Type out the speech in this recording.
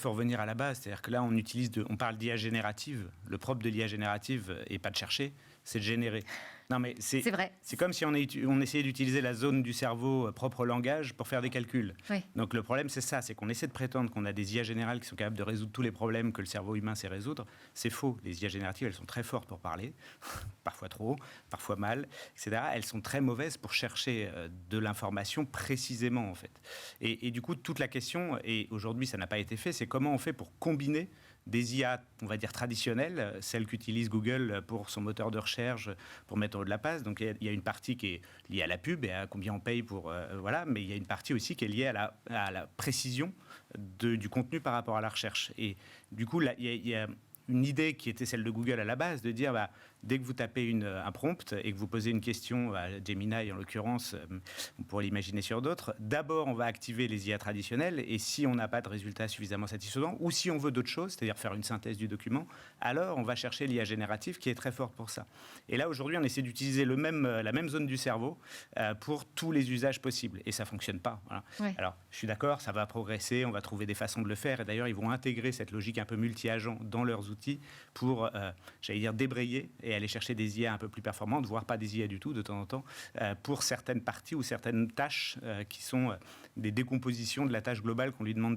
faut revenir à la base. C'est-à-dire que là, on parle d'IA générative. Le propre de l'IA générative n'est pas de chercher, c'est de générer. Non, mais c'est vrai. C'est comme si on essayait d'utiliser la zone du cerveau propre au langage pour faire des calculs. Oui. Donc le problème, c'est ça, c'est qu'on essaie de prétendre qu'on a des IA générales qui sont capables de résoudre tous les problèmes que le cerveau humain sait résoudre. C'est faux. Les IA génératives, elles sont très fortes pour parler, parfois trop, parfois mal, etc. Elles sont très mauvaises pour chercher de l'information précisément, en fait. Et du coup, toute la question, et aujourd'hui ça n'a pas été fait, c'est comment on fait pour combiner des IA, on va dire traditionnelles, celles qu'utilise Google pour son moteur de recherche, pour mettre en haut de la page. Donc il y a une partie qui est liée à la pub et à combien on paye pour... voilà, mais il y a une partie aussi qui est liée à la précision du contenu par rapport à la recherche. Et du coup, là, il y a une idée qui était celle de Google à la base, de dire, dès que vous tapez un prompt et que vous posez une question à Gemini, en l'occurrence, on pourrait l'imaginer sur d'autres, d'abord, on va activer les IA traditionnelles, et si on n'a pas de résultat suffisamment satisfaisant, ou si on veut d'autres choses, c'est-à-dire faire une synthèse du document, alors on va chercher l'IA générative qui est très forte pour ça. Et là, aujourd'hui, on essaie d'utiliser la même zone du cerveau pour tous les usages possibles, et ça ne fonctionne pas. Voilà. Ouais. Alors, je suis d'accord, ça va progresser, on va trouver des façons de le faire, et d'ailleurs, ils vont intégrer cette logique un peu multi-agent dans leurs outils pour, j'allais dire, débrayer et aller chercher des IA un peu plus performantes, voire pas des IA du tout de temps en temps, pour certaines parties ou certaines tâches qui sont des décompositions de la tâche globale qu'on lui demande